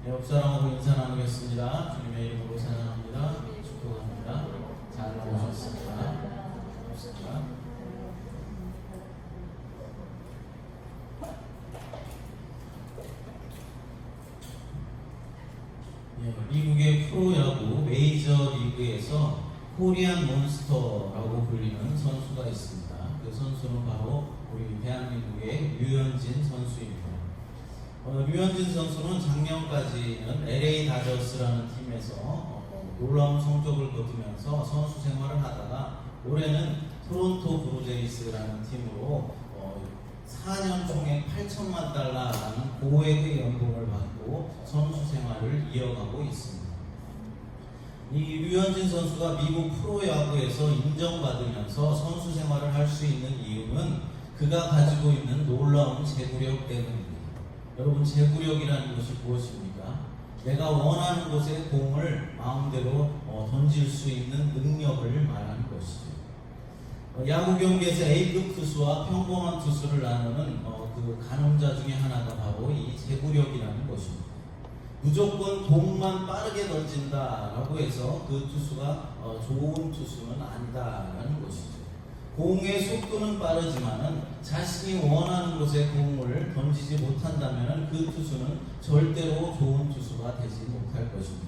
옆 사람하고 인사 나누겠습니다. 주님의 이름으로 찬양합니다. 축복합니다. 잘 나오셨습니다. 반갑습니다. 미국의 프로야구 메이저 리그에서 코리안 몬스터라고 불리는 선수가 있습니다. 그 선수는 바로 우리 대한민국의 류현진 선수입니다. 류현진 선수는 작년까지는 LA 다저스라는 팀에서 놀라운 성적을 거두면서 선수 생활을 하다가 올해는 토론토 브루제이스라는 팀으로 4년 총액 8천만 달러라는 고액의 연봉을 받고 선수 생활을 이어가고 있습니다. 이 류현진 선수가 미국 프로야구에서 인정받으면서 선수 생활을 할 수 있는 이유는 그가 가지고 있는 놀라운 제구력 때문입니다. 여러분, 제구력이라는 것이 무엇입니까? 내가 원하는 곳에 공을 마음대로 던질 수 있는 능력을 말하는 것이죠. 야구 경기에서 A급 투수와 평범한 투수를 나누는 그 가늠자 중에 하나가 바로 이 제구력이라는 것입니다. 무조건 공만 빠르게 던진다라고 해서 그 투수가 좋은 투수는 아니다라는 것이죠. 공의 속도는 빠르지만은 자신이 원하는 곳에 공을 던지지 못한다면 그 투수는 절대로 좋은 투수가 되지 못할 것입니다.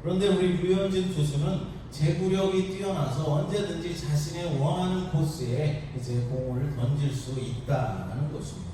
그런데 우리 류현진 투수는 제구력이 뛰어나서 언제든지 자신의 원하는 코스에 이제 공을 던질 수 있다는 것입니다.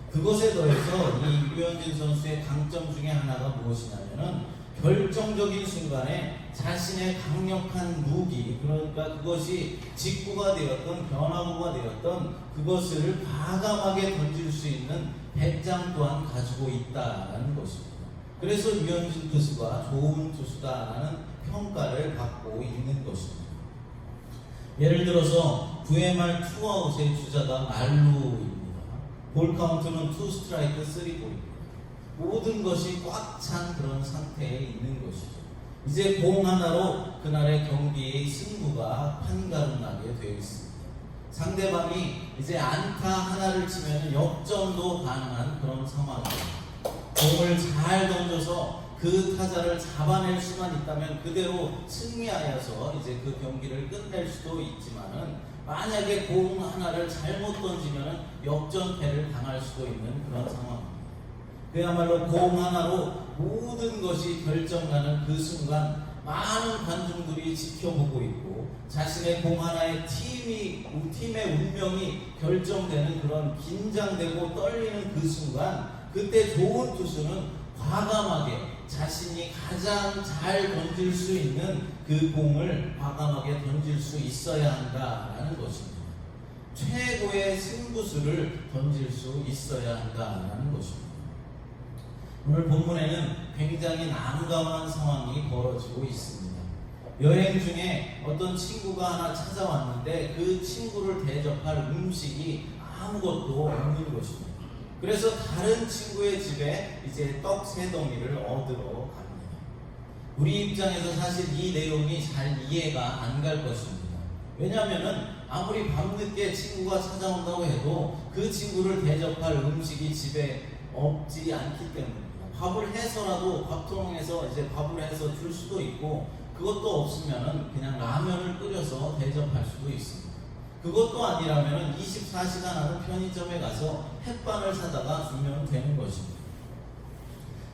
그것에 더해서 이 류현진 선수의 강점 중에 하나가 무엇이냐면은 결정적인 순간에 자신의 강력한 무기, 그러니까 그것이 직구가 되었던 변화구가 되었던 그것을 과감하게 던질 수 있는 배짱 또한 가지고 있다는 것입니다. 그래서 류현진 투수가 좋은 투수다라는 평가를 받고 있는 것입니다. 예를 들어서 9회 말 투아웃의 주자가 말루입니다. 볼 카운트는 2 스트라이크 3볼입니다. 모든 것이 꽉 찬 그런 상태에 있는 것이죠. 이제 공 하나로 그날의 경기의 승부가 판가름나게 되어 있습니다. 상대방이 이제 안타 하나를 치면 역전도 가능한 그런 상황입니다. 공을 잘 던져서 그 타자를 잡아낼 수만 있다면 그대로 승리하여서 이제 그 경기를 끝낼 수도 있지만은 만약에 공 하나를 잘못 던지면 역전패를 당할 수도 있는 그런 상황입니다. 그야말로 공 하나로 모든 것이 결정나는 그 순간 많은 관중들이 지켜보고 있고 자신의 공 하나에 팀의 운명이 결정되는 그런 긴장되고 떨리는 그 순간, 그때 좋은 투수는 과감하게 자신이 가장 잘 던질 수 있는 그 공을 과감하게 던질 수 있어야 한다라는 것입니다. 최고의 승부수를 던질 수 있어야 한다라는 것입니다. 오늘 본문에는 굉장히 난감한 상황이 벌어지고 있습니다. 여행 중에 어떤 친구가 하나 찾아왔는데 그 친구를 대접할 음식이 아무것도 없는 것입니다. 그래서 다른 친구의 집에 이제 떡 3덩이를 얻으러 갑니다. 우리 입장에서 사실 이 내용이 잘 이해가 안 갈 것입니다. 왜냐하면 아무리 밤늦게 친구가 찾아온다고 해도 그 친구를 대접할 음식이 집에 없지 않기 때문입니다. 밥을 해서라도 밥통에서 이제 밥을 해서 줄 수도 있고, 그것도 없으면은 그냥 라면을 끓여서 대접할 수도 있습니다. 그것도 아니라면 24시간 하는 편의점에 가서 햇반을 사다가 주면 되는 것입니다.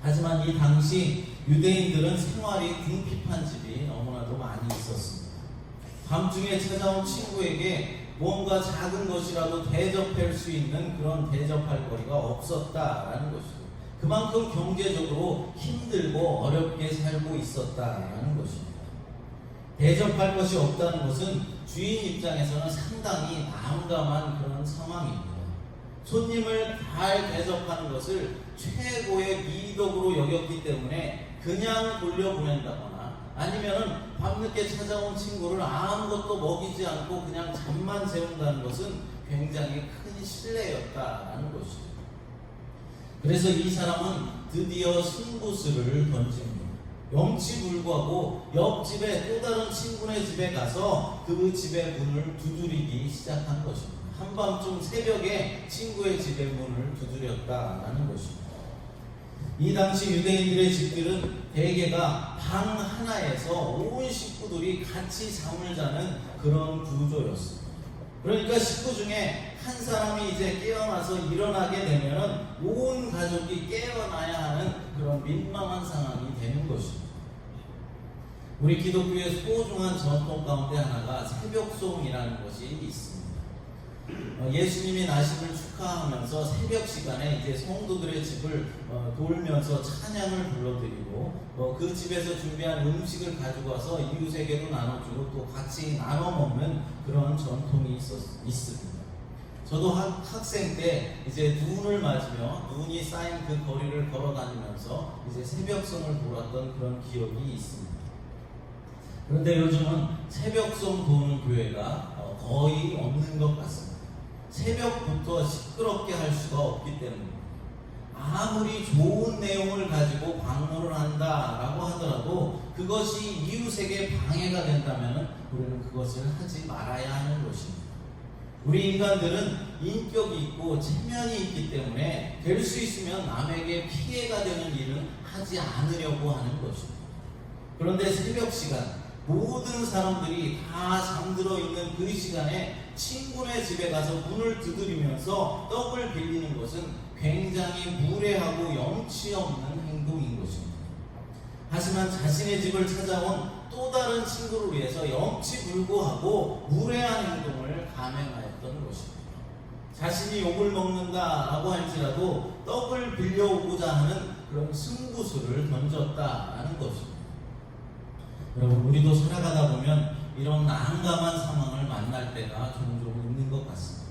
하지만 이 당시 유대인들은 생활이 궁핍한 집이 너무나도 많이 있었습니다. 밤중에 찾아온 친구에게 뭔가 작은 것이라도 대접할 수 있는 그런 대접할 거리가 없었다라는 것이죠. 그만큼 경제적으로 힘들고 어렵게 살고 있었다라는 것입니다. 대접할 것이 없다는 것은 주인 입장에서는 상당히 난감한 그런 상황입니다. 손님을 잘 대접하는 것을 최고의 미덕으로 여겼기 때문에 그냥 돌려보낸다거나 아니면은 밤늦게 찾아온 친구를 아무것도 먹이지 않고 그냥 잠만 재운다는 것은 굉장히 큰 신뢰였다라는 것이죠. 그래서 이 사람은 드디어 승부수를 던집니다. 염치불구하고 옆집에 또 다른 친구네 집에 가서 그 집의 문을 두드리기 시작한 것입니다. 한밤중 새벽에 친구의 집의 문을 두드렸다라는 것입니다. 이 당시 유대인들의 집들은 대개가 방 하나에서 온 식구들이 같이 잠을 자는 그런 구조였습니다. 그러니까 식구 중에 한 사람이 이제 깨어나서 일어나게 되면은 온 가족이 깨어나야 하는 그런 민망한 상황이 되는 것입니다. 우리 기독교의 소중한 전통 가운데 하나가 새벽송이라는 것이 있습니다. 예수님이 나심을 축하하면서 새벽 시간에 이제 성도들의 집을 돌면서 찬양을 불러드리고 그 집에서 준비한 음식을 가지고 와서 이웃에게도 나눠주고 또 같이 나눠 먹는 그런 전통이 있습니다. 저도 학생 때 이제 눈을 맞으며 눈이 쌓인 그 거리를 걸어 다니면서 이제 새벽송을 돌았던 그런 기억이 있습니다. 그런데 요즘은 새벽송 도는 교회가 거의 없는 것 같습니다. 새벽부터 시끄럽게 할 수가 없기 때문입니다. 아무리 좋은 내용을 가지고 방문을 한다라고 하더라도 그것이 이웃에게 방해가 된다면 우리는 그것을 하지 말아야 하는 것입니다. 우리 인간들은 인격이 있고 체면이 있기 때문에 될 수 있으면 남에게 피해가 되는 일은 하지 않으려고 하는 것입니다. 그런데 새벽 시간 모든 사람들이 다 잠들어 있는 그 시간에 친구네 집에 가서 문을 두드리면서 떡을 빌리는 것은 굉장히 무례하고 염치 없는 행동인 것입니다. 하지만 자신의 집을 찾아온 또 다른 친구를 위해서 염치불고하고 무례한 행동을 감행하였던 것입니다. 자신이 욕을 먹는다라고 할지라도 떡을 빌려오고자 하는 그런 승부수를 던졌다라는 것입니다. 여러분, 우리도 살아가다 보면 이런 난감한 상황을 만날 때가 종종 있는 것 같습니다.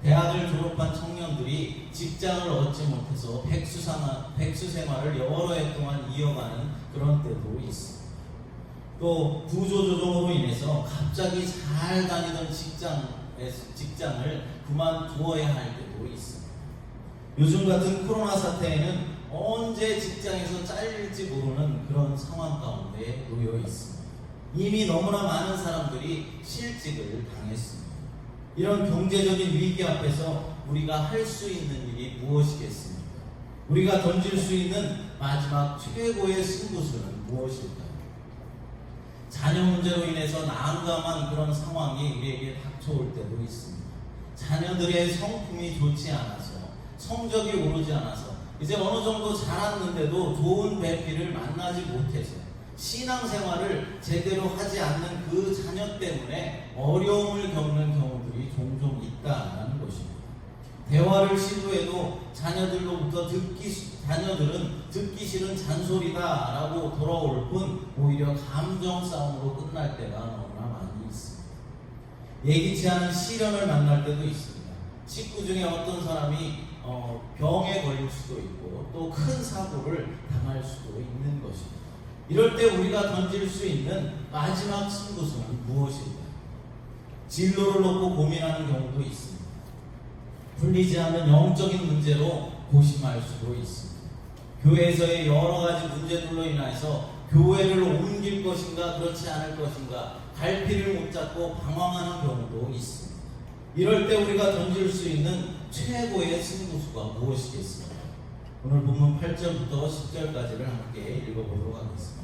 대학을 졸업한 청년들이 직장을 얻지 못해서 백수 생활을 여러 해 동안 이어가는 그런 때도 있습니다. 또 구조조정으로 인해서 갑자기 잘 다니던 직장을 그만두어야 할 때도 있습니다. 요즘 같은 코로나 사태에는 언제 직장에서 잘릴지 모르는 그런 상황 가운데 놓여 있습니다. 이미 너무나 많은 사람들이 실직을 당했습니다. 이런 경제적인 위기 앞에서 우리가 할 수 있는 일이 무엇이겠습니까? 우리가 던질 수 있는 마지막 최고의 승부수는 무엇일까요? 자녀 문제로 인해서 난감한 그런 상황이 우리에게 닥쳐올 때도 있습니다. 자녀들의 성품이 좋지 않아서, 성적이 오르지 않아서, 이제 어느 정도 자랐는데도 좋은 배필을 만나지 못해서 신앙생활을 제대로 하지 않는 그 자녀 때문에 어려움을 겪는 경우들이 종종 있다는 것입니다. 대화를 시도해도 자녀들로부터 자녀들은 듣기 싫은 잔소리다라고 돌아올 뿐 오히려 감정 싸움으로 끝날 때가 너무나 많이 있습니다. 예기치 않은 시련을 만날 때도 있습니다. 식구 중에 어떤 사람이 병에 걸릴 수도 있고 또 큰 사고를 당할 수도 있는 것입니다. 이럴 때 우리가 던질 수 있는 마지막 승부수는 무엇일까요? 진로를 놓고 고민하는 경우도 있습니다. 풀리지 않는 영적인 문제로 고심할 수도 있습니다. 교회에서의 여러 가지 문제들로 인해서 교회를 옮길 것인가 그렇지 않을 것인가 갈피를 못 잡고 방황하는 경우도 있습니다. 이럴 때 우리가 던질 수 있는 최고의 승부수가 무엇이겠습니까? 오늘 본문 8절부터 10절까지를 함께 읽어보도록 하겠습니다.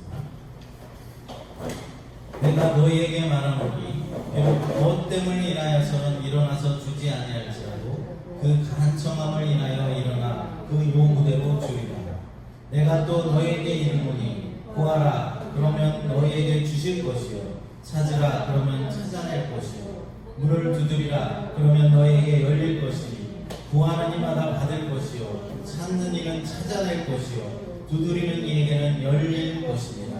내가 너희에게 말하노니 비록 무엇 때문에 인하여서는 일어나서 주지 아니할지라도 그 간청함을 인하여 일어나 그 요구대로 주리라. 내가 또 너희에게 이르노니 구하라 그러면 너희에게 주실 것이요 찾으라 그러면 찾아낼 것이요 문을 두드리라 그러면 너희에게 열릴 것이니 구하는 이마다 받을 것이요 찾는 이는 찾아낼 것이요 두드리는 이에게는 열릴 것입니다.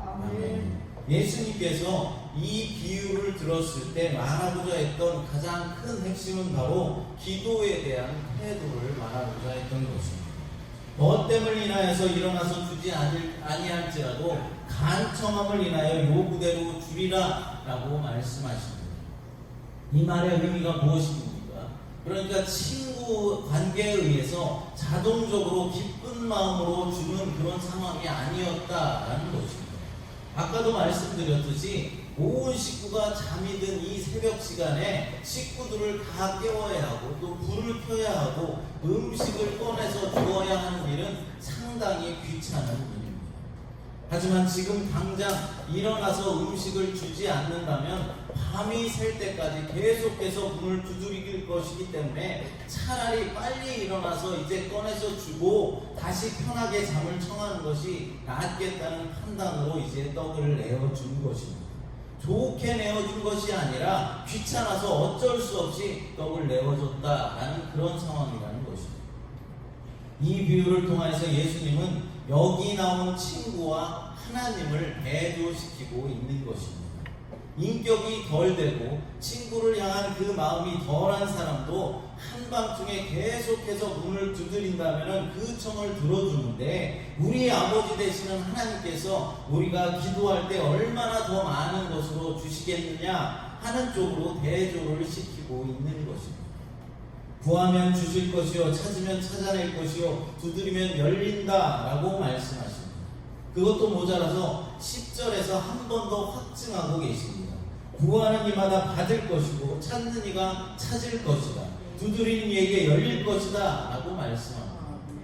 아멘. 예수님께서 이 비유를 들었을 때 말하고자 했던 가장 큰 핵심은 바로 기도에 대한 태도를 말하고자 했던 것입니다. 무엇 인하여서 일어나서 주지 아니할지라도 간청함을 인하여 요구대로 주리라 라고 말씀하십니다. 이 말의 의미가 무엇입니까? 그러니까 친구 관계에 의해서 자동적으로 기쁜 마음으로 주는 그런 상황이 아니었다라는 것입니다. 아까도 말씀드렸듯이 온 식구가 잠이 든 이 새벽 시간에 식구들을 다 깨워야 하고 또 불을 켜야 하고 음식을 꺼내서 주어야 하는 일은 상당히 귀찮은 일입니다. 하지만 지금 당장 일어나서 음식을 주지 않는다면 밤이 셀 때까지 계속해서 문을 두드릴 것이기 때문에 차라리 빨리 일어나서 이제 꺼내서 주고 다시 편하게 잠을 청하는 것이 낫겠다는 판단으로 이제 떡을 내어준 것입니다. 좋게 내어준 것이 아니라 귀찮아서 어쩔 수 없이 떡을 내어줬다라는 그런 상황이라는 것입니다. 이 비유를 통해서 예수님은 여기 나온 친구와 하나님을 대조시키고 있는 것입니다. 인격이 덜 되고 친구를 향한 그 마음이 덜한 사람도 한밤중에 계속해서 문을 두드린다면 그 청을 들어주는데, 우리 아버지 되시는 하나님께서 우리가 기도할 때 얼마나 더 많은 것으로 주시겠느냐 하는 쪽으로 대조를 시키고 있는 것입니다. 구하면 주실 것이요, 찾으면 찾아낼 것이요, 두드리면 열린다 라고 말씀하십니다. 그것도 모자라서 10절에서 한 번 더 확증하고 계십니다. 구하는 이마다 받을 것이고 찾는 이가 찾을 것이다, 두드리는 이에게 열릴 것이다 라고 말씀합니다.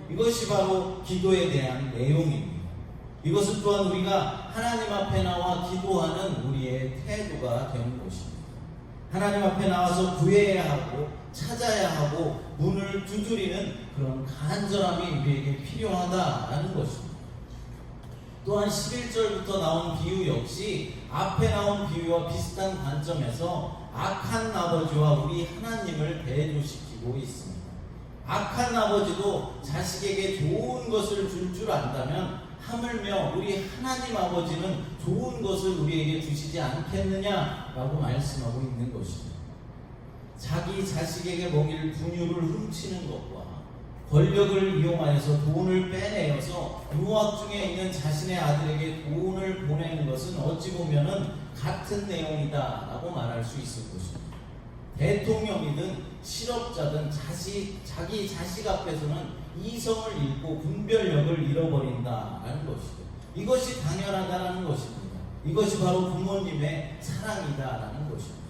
이것이 바로 기도에 대한 내용입니다. 이것은 또한 우리가 하나님 앞에 나와 기도하는 우리의 태도가 되는 것입니다. 하나님 앞에 나와서 구해야 하고 찾아야 하고 문을 두드리는 그런 간절함이 우리에게 필요하다라는 것입니다. 또한 11절부터 나온 비유 역시 앞에 나온 비유와 비슷한 관점에서 악한 아버지와 우리 하나님을 대조시키고 있습니다. 악한 아버지도 자식에게 좋은 것을 줄 줄 안다면 하물며 우리 하나님 아버지는 좋은 것을 우리에게 주시지 않겠느냐라고 말씀하고 있는 것입니다. 자기 자식에게 먹일 분유를 훔치는 것과 권력을 이용하여서 돈을 빼내어서 유학 중에 있는 자신의 아들에게 돈을 보내는 것은 어찌 보면은 같은 내용이다라고 말할 수 있을 것입니다. 대통령이든 실업자든 자기 자식 앞에서는 이성을 잃고 분별력을 잃어버린다라는 것이죠. 이것이 당연하다라는 것입니다. 이것이 바로 부모님의 사랑이다라는 것입니다.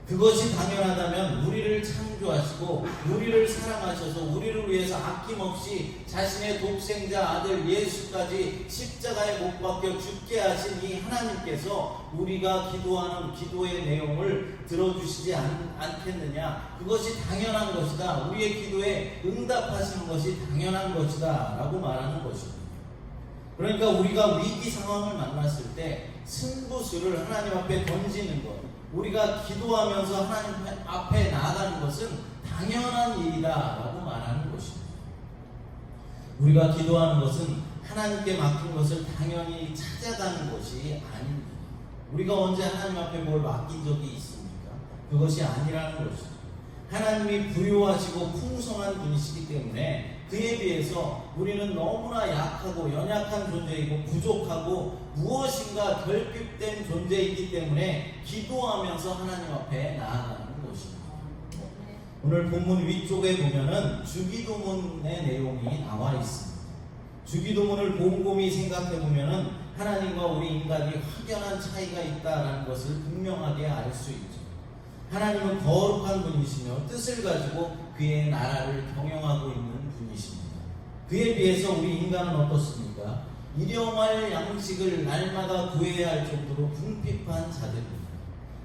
그것이 당연하다면 우리를 창조하시고 우리를 사랑하셔서 우리를 위해서 아낌없이 자신의 독생자 아들 예수까지 십자가에 못 박혀 죽게 하신 이 하나님께서 우리가 기도하는 기도의 내용을 들어주시지 않겠느냐, 그것이 당연한 것이다, 우리의 기도에 응답하시는 것이 당연한 것이다 라고 말하는 것입니다. 그러니까 우리가 위기 상황을 만났을 때 승부수를 하나님 앞에 던지는 것, 우리가 기도하면서 하나님 앞에 나아가는 것은 당연한 일이다라고 말하는 것입니다. 우리가 기도하는 것은 하나님께 맡긴 것을 당연히 찾아가는 것이 아닙니다. 우리가 언제 하나님 앞에 뭘 맡긴 적이 있습니까? 그것이 아니라는 것입니다. 하나님이 부유하시고 풍성한 분이시기 때문에 그에 비해서 우리는 너무나 약하고 연약한 존재이고 부족하고 무엇인가 결핍된 존재이기 때문에 기도하면서 하나님 앞에 나아가는 것입니다. 오늘 본문 위쪽에 보면은 주기도문의 내용이 나와 있습니다. 주기도문을 곰곰이 생각해 보면은 하나님과 우리 인간이 확연한 차이가 있다는 것을 분명하게 알 수 있죠. 하나님은 거룩한 분이시며 뜻을 가지고 그의 나라를 경영하고 있는 분이십니다. 그에 비해서 우리 인간은 어떻습니까? 일용할 양식을 날마다 구해야 할 정도로 궁핍한 자들입니다.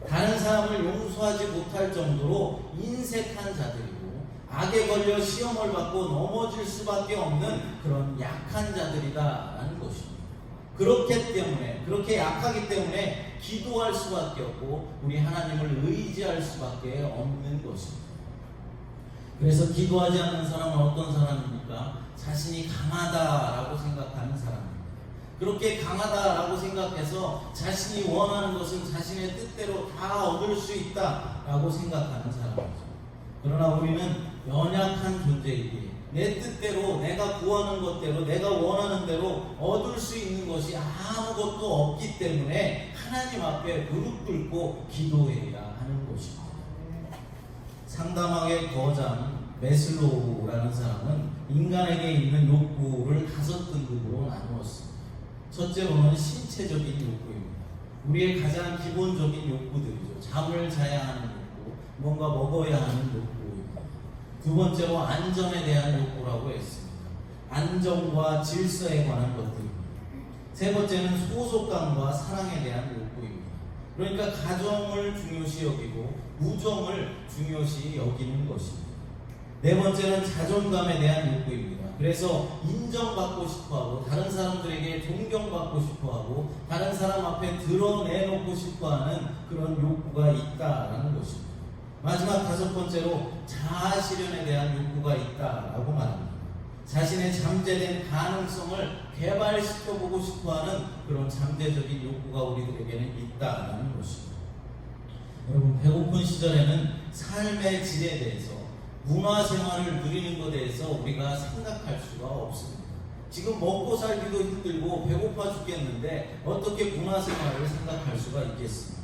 다른 사람을 용서하지 못할 정도로 인색한 자들이고 악에 걸려 시험을 받고 넘어질 수밖에 없는 그런 약한 자들이다라는 것입니다. 그렇게 약하기 때문에 기도할 수밖에 없고 우리 하나님을 의지할 수밖에 없는 것입니다. 그래서 기도하지 않는 사람은 어떤 사람입니까? 자신이 강하다라고 생각하는 사람입니다. 그렇게 강하다라고 생각해서 자신이 원하는 것은 자신의 뜻대로 다 얻을 수 있다라고 생각하는 사람이죠. 그러나 우리는 연약한 존재이기에 내 뜻대로 내가 구하는 것대로 내가 원하는 대로 얻을 수 있는 것이 아무것도 없기 때문에 하나님 앞에 무릎 꿇고 기도해야 하는 것입니다. 상담학의 거장 메슬로우라는 사람은 인간에게 있는 욕구를 5등급으로 나누었습니다. 첫째로는 신체적인 욕구입니다. 우리의 가장 기본적인 욕구들이죠. 잠을 자야 하는 욕구, 뭔가 먹어야 하는 욕구입니다. 두 번째로 안전에 대한 욕구라고 했습니다. 안정과 질서에 관한 것들입니다. 세 번째는 소속감과 사랑에 대한 욕구입니다. 그러니까 가정을 중요시 여기고 우정을 중요시 여기는 것입니다. 네 번째는 자존감에 대한 욕구입니다. 그래서 인정받고 싶어하고 다른 사람들에게 존경받고 싶어하고 다른 사람 앞에 드러내놓고 싶어하는 그런 욕구가 있다라는 것입니다. 마지막 다섯 번째로 자아실현에 대한 욕구가 있다라고 말합니다. 자신의 잠재된 가능성을 개발시켜보고 싶어하는 그런 잠재적인 욕구가 우리들에게는 있다라는 것입니다. 여러분, 배고픈 시절에는 삶의 질에 대해서 문화생활을 누리는 것에 대해서 우리가 생각할 수가 없습니다. 지금 먹고 살기도 힘들고 배고파 죽겠는데 어떻게 문화생활을 생각할 수가 있겠습니까?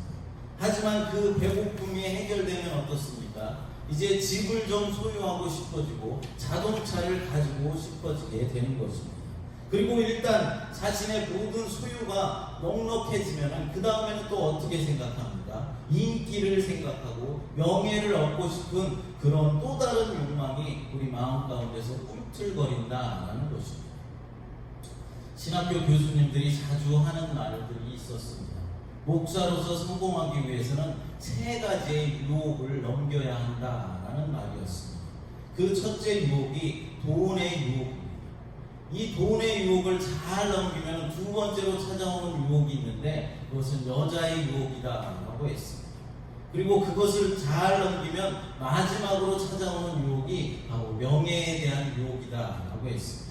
하지만 그 배고픔이 해결되면 어떻습니까? 이제 집을 좀 소유하고 싶어지고 자동차를 가지고 싶어지게 되는 것입니다. 그리고 일단 자신의 모든 소유가 넉넉해지면 그 다음에는 또 어떻게 생각합니까? 인기를 생각하고 명예를 얻고 싶은 그런 또 다른 욕망이 우리 마음 가운데서 꿈틀거린다라는 것입니다. 신학교 교수님들이 자주 하는 말들이 있었습니다. 목사로서 성공하기 위해서는 세 가지의 유혹을 넘겨야 한다라는 말이었습니다. 그 첫째 유혹이 돈의 유혹입니다. 이 돈의 유혹을 잘 넘기면 두 번째로 찾아오는 유혹이 있는데 그것은 여자의 유혹이다라고 했습니다. 그리고 그것을 잘 넘기면 마지막으로 찾아오는 유혹이 바로 명예에 대한 유혹이다라고 했습니다.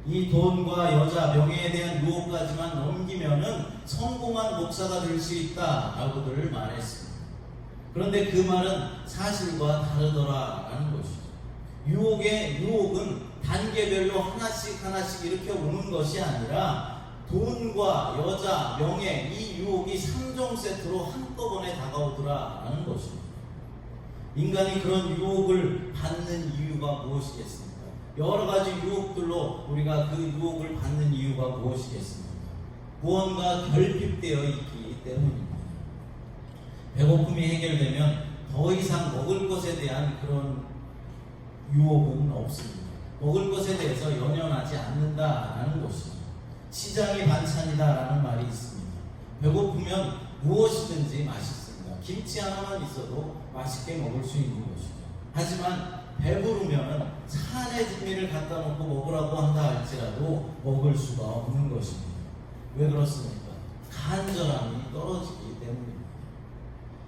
이 돈과 여자, 명예에 대한 유혹까지만 넘기면은 성공한 목사가 될 수 있다라고들 말했습니다. 그런데 그 말은 사실과 다르더라라는 것이죠. 유혹은 단계별로 하나씩 이렇게 오는 것이 아니라 돈과 여자, 명예, 이 유혹이 3종 세트로 한꺼번에 다가오더라라는 것입니다. 인간이 그런 유혹을 받는 이유가 무엇이겠습니까? 여러 가지 유혹들로 우리가 그 유혹을 받는 이유가 무엇이겠습니까? 무언가 결핍되어 있기 때문입니다. 배고픔이 해결되면 더 이상 먹을 것에 대한 그런 유혹은 없습니다. 먹을 것에 대해서 연연하지 않는다라는 것이죠. 시장이 반찬이다라는 말이 있습니다. 배고프면 무엇이든지 맛있습니다. 김치 하나만 있어도 맛있게 먹을 수 있는 것이죠. 하지만 배부르면 산의 진미를 갖다 놓고 먹으라고 한다 할지라도 먹을 수가 없는 것입니다. 왜 그렇습니까? 간절함이 떨어지기 때문입니다.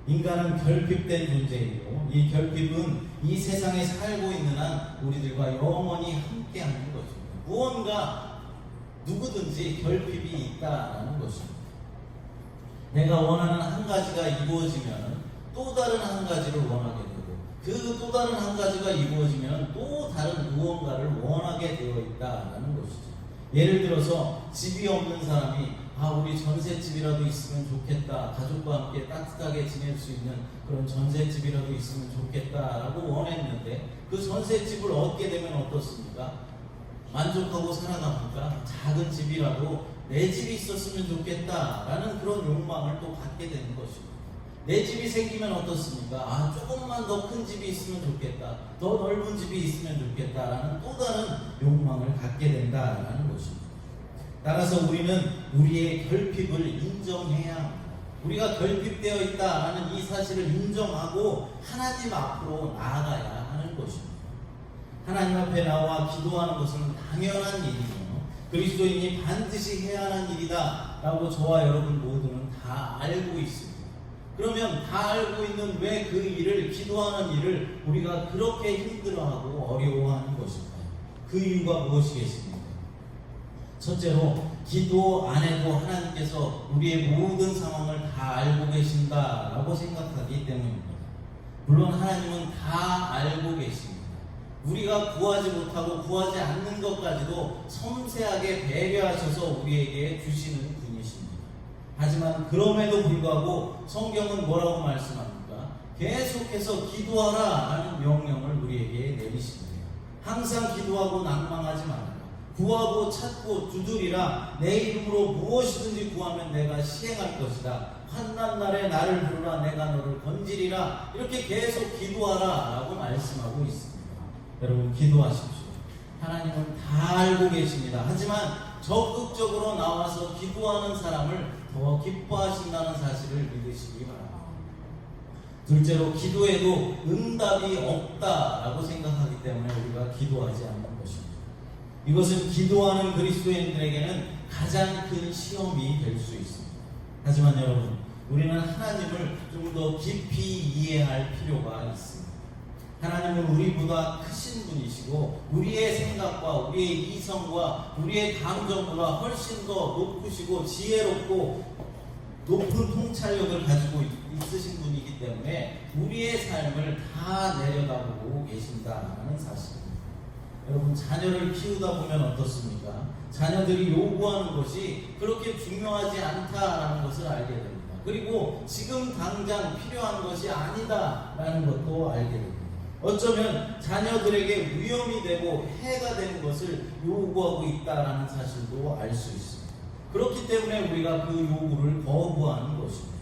인간은 결핍된 존재이고 이 결핍은 이 세상에 살고 있는 한 우리들과 영원히 함께하는 것입니다. 무언가 누구든지 결핍이 있다라는 것입니다. 내가 원하는 한 가지가 이루어지면 또 다른 한 가지를 원하게 되고 그 또 다른 한 가지가 이루어지면 또 다른 무언가를 원하게 되어 있다라는 것이죠. 예를 들어서 집이 없는 사람이 우리 전셋집이라도 있으면 좋겠다. 가족과 함께 따뜻하게 지낼 수 있는 그런 전셋집이라도 있으면 좋겠다라고 원했는데 그 전셋집을 얻게 되면 어떻습니까? 만족하고 살아갑니까? 작은 집이라도 내 집이 있었으면 좋겠다라는 그런 욕망을 또 갖게 되는 것입니다. 내 집이 생기면 어떻습니까? 조금만 더 큰 집이 있으면 좋겠다. 더 넓은 집이 있으면 좋겠다라는 또 다른 욕망을 갖게 된다라는 것입니다. 따라서 우리는 우리의 결핍을 인정해야 합니다. 우리가 결핍되어 있다라는 이 사실을 인정하고 하나님 앞으로 나아가야 하는 것입니다. 하나님 앞에 나와 기도하는 것은 당연한 일이며 그리스도인이 반드시 해야 하는 일이다 라고 저와 여러분 모두는 다 알고 있습니다. 그러면 다 알고 있는 왜 그 일을, 기도하는 일을 우리가 그렇게 힘들어하고 어려워하는 것일까요? 그 이유가 무엇이겠습니까? 첫째로 기도 안 해도 하나님께서 우리의 모든 상황을 다 알고 계신다라고 생각하기 때문입니다. 물론 하나님은 다 알고 계십니다. 우리가 구하지 못하고 구하지 않는 것까지도 섬세하게 배려하셔서 우리에게 주시는 분이십니다. 하지만 그럼에도 불구하고 성경은 뭐라고 말씀합니까? 계속해서 기도하라 하는 명령을 우리에게 내리십니다. 항상 기도하고 낭망하지 말라. 구하고 찾고 두드리라. 내 이름으로 무엇이든지 구하면 내가 시행할 것이다. 환난 날에 나를 부르라. 내가 너를 건지리라. 이렇게 계속 기도하라 라고 말씀하고 있습니다. 여러분 기도하십시오. 하나님은 다 알고 계십니다. 하지만 적극적으로 나와서 기도하는 사람을 더 기뻐하신다는 사실을 믿으시기 바랍니다. 둘째로, 기도에도 응답이 없다라고 생각하기 때문에 우리가 기도하지 않는 것입니다. 이것은 기도하는 그리스도인들에게는 가장 큰 시험이 될 수 있습니다. 하지만 여러분, 우리는 하나님을 좀 더 깊이 이해할 필요가 있습니다. 하나님은 우리보다 크신 분이시고 우리의 생각과 우리의 이성과 우리의 감정보다 훨씬 더 높으시고 지혜롭고 높은 통찰력을 가지고 있으신 분이기 때문에 우리의 삶을 다 내려다보고 계신다는 사실입니다. 여러분, 자녀를 키우다 보면 어떻습니까? 자녀들이 요구하는 것이 그렇게 중요하지 않다라는 것을 알게 됩니다. 그리고 지금 당장 필요한 것이 아니다라는 것도 알게 됩니다. 어쩌면 자녀들에게 위험이 되고 해가 되는 것을 요구하고 있다라는 사실도 알 수 있습니다. 그렇기 때문에 우리가 그 요구를 거부하는 것입니다.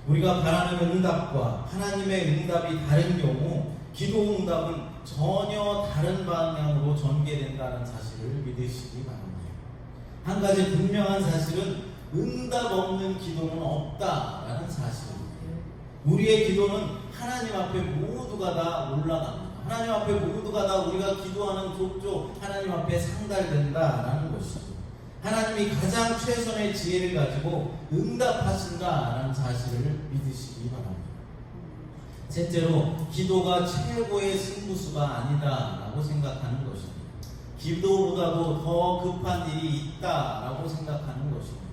우리가 바라는 응답과 하나님의 응답이 다른 경우 기도 응답은 전혀 다른 방향으로 전개된다는 사실을 믿으시기 바랍니다. 한 가지 분명한 사실은 응답 없는 기도는 없다라는 사실입니다. 우리의 기도는 하나님 앞에 모두가 다 올라갑니다. 하나님 앞에 모두가 다 우리가 기도하는 족족 하나님 앞에 상달된다라는 것이죠. 하나님이 가장 최선의 지혜를 가지고 응답하신다라는 사실을 믿으시기 바랍니다. 셋째로, 기도가 최고의 승부수가 아니다라고 생각하는 것입니다. 기도보다도 더 급한 일이 있다라고 생각하는 것입니다.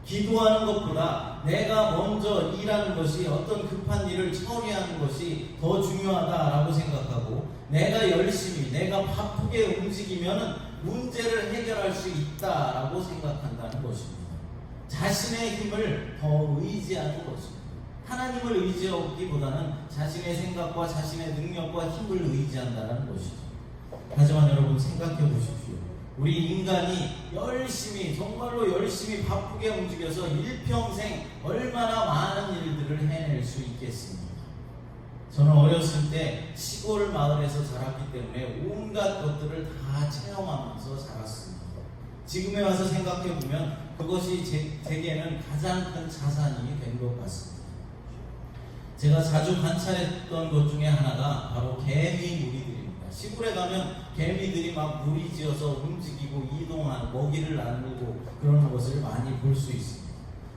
기도하는 것보다 내가 먼저 일하는 것이, 어떤 급한 일을 처리하는 것이 더 중요하다라고 생각하고, 내가 열심히, 내가 바쁘게 움직이면 문제를 해결할 수 있다라고 생각한다는 것입니다. 자신의 힘을 더 의지하는 것입니다. 하나님을 의지하기보다는 자신의 생각과 자신의 능력과 힘을 의지한다는 것이죠. 하지만 여러분, 생각해 보십시오. 우리 인간이 열심히, 정말로 열심히 바쁘게 움직여서 일평생 얼마나 많은 일들을 해낼 수 있겠습니까? 저는 어렸을 때 시골 마을에서 자랐기 때문에 온갖 것들을 다 체험하면서 자랐습니다. 지금에 와서 생각해 보면 그것이 제게는 가장 큰 자산이 된 것 같습니다. 제가 자주 관찰했던 것 중에 하나가 바로 개미 무리들입니다. 시골에 가면 개미들이 막 무리지어서 움직이고 이동하는, 먹이를 나누고 그러는 것을 많이 볼 수 있습니다.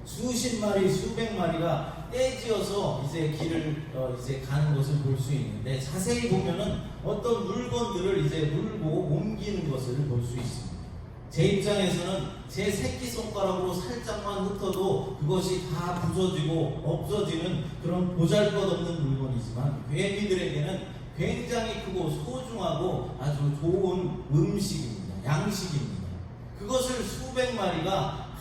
수십 마리, 수백 마리가 떼지어서 이제 길을 이제 가는 것을 볼 수 있는데, 자세히 보면은 어떤 물건들을 이제 물고 옮기는 것을 볼 수 있습니다. 제 입장에서는 제 새끼손가락으로 살짝만 흩어도 그것이 다 부서지고 없어지는 그런 보잘것없는 물건이지만, 개미들에게는 굉장히 크고 소중하고 아주 좋은 음식입니다. 양식입니다. 그것을 수백 마리가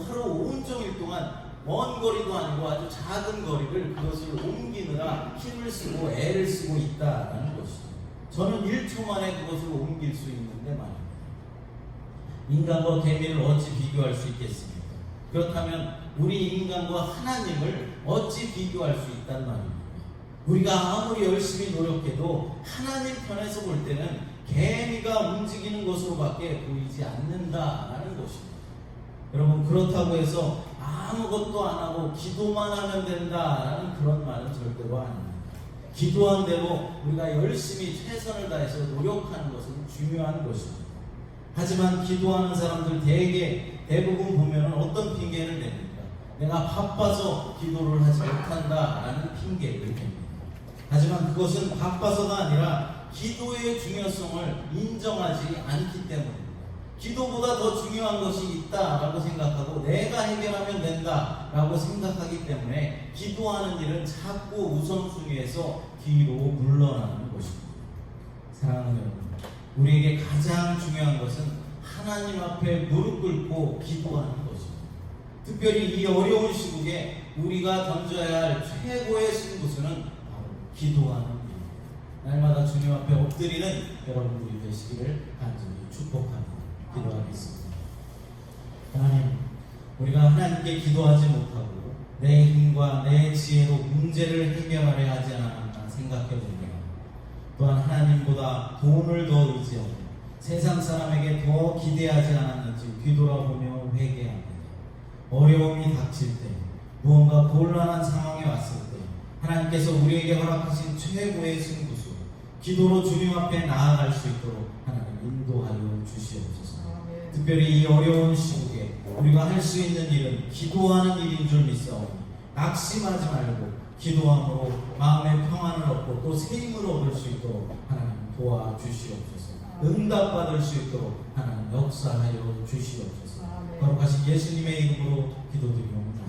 하루 온종일 동안 먼 거리도 아니고 아주 작은 거리를 그것을 옮기느라 힘을 쓰고 애를 쓰고 있다는 것이죠. 저는 1초 만에 그것을 옮길 수 있는데 말입니다. 인간과 개미를 어찌 비교할 수 있겠습니까? 그렇다면 우리 인간과 하나님을 어찌 비교할 수 있단 말입니다. 우리가 아무리 열심히 노력해도 하나님 편에서 볼 때는 개미가 움직이는 것으로밖에 보이지 않는다라는 것입니다. 여러분, 그렇다고 해서 아무것도 안 하고 기도만 하면 된다라는 그런 말은 절대로 아닙니다. 기도한 대로 우리가 열심히 최선을 다해서 노력하는 것은 중요한 것입니다. 하지만 기도하는 사람들 대부분 보면 어떤 핑계를 냅니까? 내가 바빠서 기도를 하지 못한다라는 핑계를 냅니다. 하지만 그것은 바빠서가 아니라 기도의 중요성을 인정하지 않기 때문입니다. 기도보다 더 중요한 것이 있다라고 생각하고 내가 해결하면 된다라고 생각하기 때문에 기도하는 일은 자꾸 우선순위에서 뒤로 물러나는 것입니다. 사랑하는 여러분, 우리에게 가장 중요한 것은 하나님 앞에 무릎 꿇고 기도하는 것입니다. 특별히 이 어려운 시국에 우리가 던져야 할 최고의 승부수는 바로 기도하는 일입니다. 날마다 주님 앞에 엎드리는 여러분들이 되시기를 간절히 축복합니다. 기도하겠습니다. 하나님, 우리가 하나님께 기도하지 못하고 내 힘과 내 지혜로 문제를 해결하려 하지 않았나 생각해 봅니다. 또한 하나님보다 돈을 더 의지하고 세상 사람에게 더 기대하지 않았는지 뒤돌아보며 회개합니다. 어려움이 닥칠 때, 무언가 곤란한 상황이 왔을 때 하나님께서 우리에게 허락하신 최고의 승부수, 기도로 주님 앞에 나아갈 수 있도록 하나님 인도하여 주시옵소서. 특별히 이 어려운 시국에 우리가 할 수 있는 일은 기도하는 일인 줄 믿사오니 낙심하지 말고 기도함으로 마음의 평안을 얻고 또 새 힘을 얻을 수 있도록 하나님 도와주시옵소서. 응답받을 수 있도록 하나님 역사하여 주시옵소서. 거룩하신 예수님의 이름으로 기도드리옵나이다.